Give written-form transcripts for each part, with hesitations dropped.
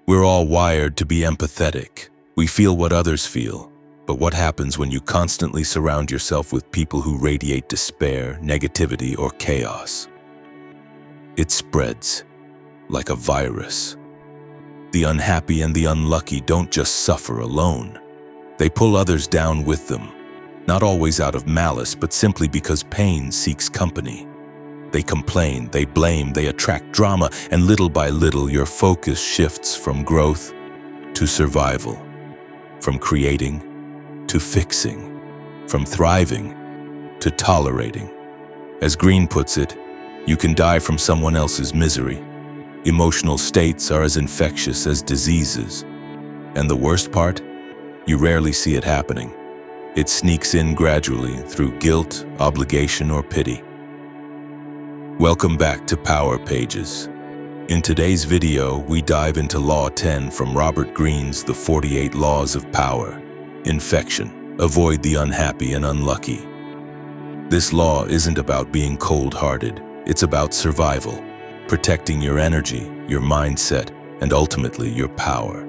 We're all wired to be empathetic. We feel what others feel. But what happens when you constantly surround yourself with people who radiate despair, negativity, or chaos? It spreads like a virus. The unhappy and the unlucky don't just suffer alone. They pull others down with them, not always out of malice, but simply because pain seeks company. They complain, they blame, they attract drama, and little by little your focus shifts from growth to survival, from creating to fixing, from thriving to tolerating. As Greene puts it, you can die from someone else's misery. Emotional states are as infectious as diseases. And the worst part? You rarely see it happening. It sneaks in gradually through guilt, obligation, or pity. Welcome back to Power Pages. In today's video, we dive into Law 10 from Robert Greene's The 48 Laws of Power. Infection. Avoid the unhappy and unlucky. This law isn't about being cold-hearted. It's about survival, protecting your energy, your mindset, and ultimately your power.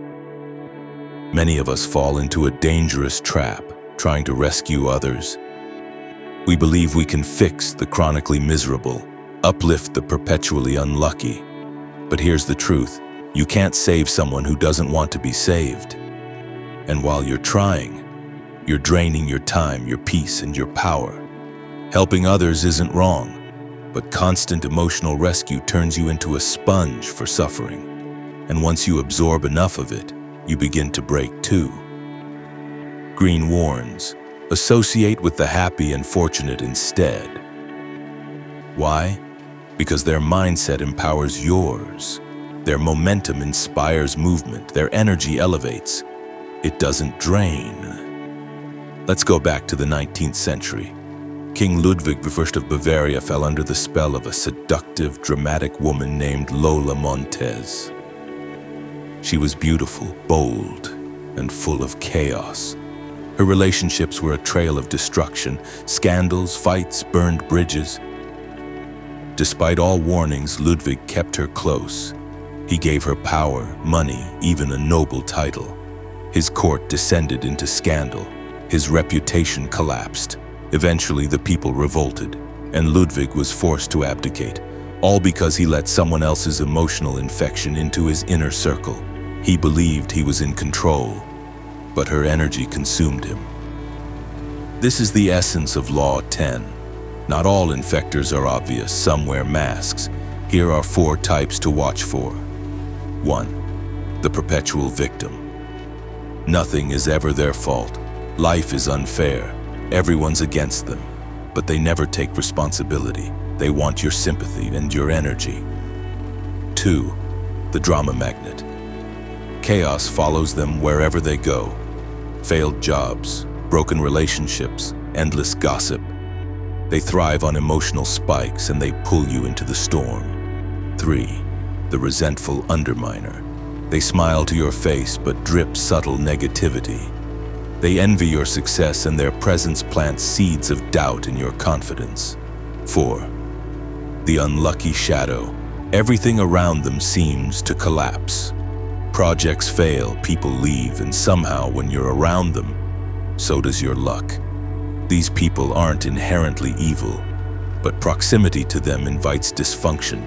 Many of us fall into a dangerous trap, trying to rescue others. We believe we can fix the chronically miserable, uplift the perpetually unlucky. But here's the truth: you can't save someone who doesn't want to be saved. And while you're trying, you're draining your time, your peace, and your power. Helping others isn't wrong, but constant emotional rescue turns you into a sponge for suffering. And once you absorb enough of it, you begin to break too. Greene warns, associate with the happy and fortunate instead. Why? Because their mindset empowers yours. Their momentum inspires movement. Their energy elevates. It doesn't drain. Let's go back to the 19th century. King Ludwig I of Bavaria fell under the spell of a seductive, dramatic woman named Lola Montez. She was beautiful, bold, and full of chaos. Her relationships were a trail of destruction, scandals, fights, burned bridges. Despite all warnings, Ludwig kept her close. He gave her power, money, even a noble title. His court descended into scandal. His reputation collapsed. Eventually, the people revolted, and Ludwig was forced to abdicate, all because he let someone else's emotional infection into his inner circle. He believed he was in control, but her energy consumed him. This is the essence of Law 10. Not all infectors are obvious, some wear masks. Here are 4 types to watch for. 1. The perpetual victim. Nothing is ever their fault. Life is unfair. Everyone's against them, but they never take responsibility. They want your sympathy and your energy. 2. The drama magnet. Chaos follows them wherever they go. Failed jobs, broken relationships, endless gossip. They thrive on emotional spikes and they pull you into the storm. 3. The resentful underminer. They smile to your face but drip subtle negativity. They envy your success and their presence plants seeds of doubt in your confidence. 4. The unlucky shadow. Everything around them seems to collapse. Projects fail, people leave, and somehow when you're around them, so does your luck. These people aren't inherently evil, but proximity to them invites dysfunction,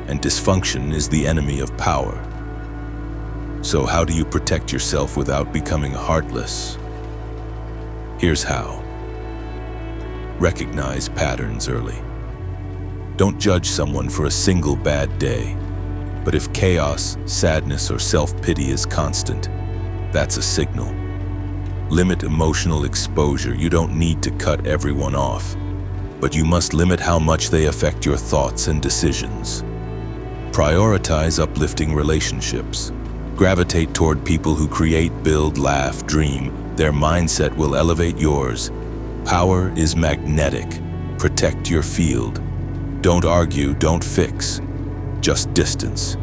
and dysfunction is the enemy of power. So how do you protect yourself without becoming heartless? Here's how. Recognize patterns early. Don't judge someone for a single bad day, but if chaos, sadness, or self-pity is constant, that's a signal. Limit emotional exposure. You don't need to cut everyone off, but you must limit how much they affect your thoughts and decisions. Prioritize uplifting relationships. Gravitate toward people who create, build, laugh, dream. Their mindset will elevate yours. Power is magnetic. Protect your field. Don't argue, don't fix. Just distance.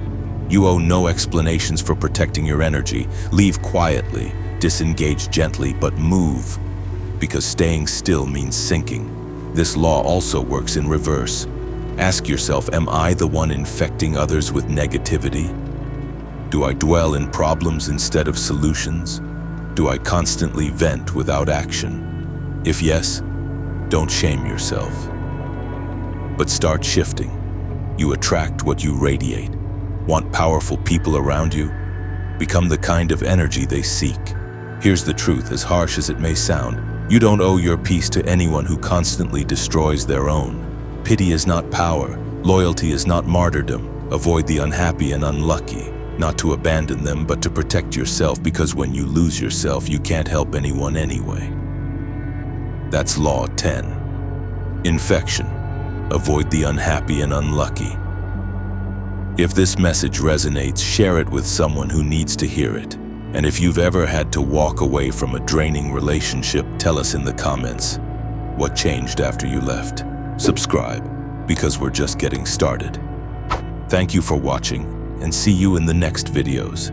You owe no explanations for protecting your energy. Leave quietly, disengage gently, but move. Because staying still means sinking. This law also works in reverse. Ask yourself, am I the one infecting others with negativity? Do I dwell in problems instead of solutions? Do I constantly vent without action? If yes, don't shame yourself. But start shifting. You attract what you radiate. Want powerful people around you? Become the kind of energy they seek. Here's the truth, as harsh as it may sound. You don't owe your peace to anyone who constantly destroys their own. Pity is not power. Loyalty is not martyrdom. Avoid the unhappy and unlucky. Not to abandon them, but to protect yourself, because when you lose yourself, you can't help anyone anyway. That's Law 10. Infection. Avoid the unhappy and unlucky. If this message resonates, share it with someone who needs to hear it. And if you've ever had to walk away from a draining relationship, tell us in the comments what changed after you left. Subscribe, because we're just getting started. Thank you for watching, and see you in the next videos.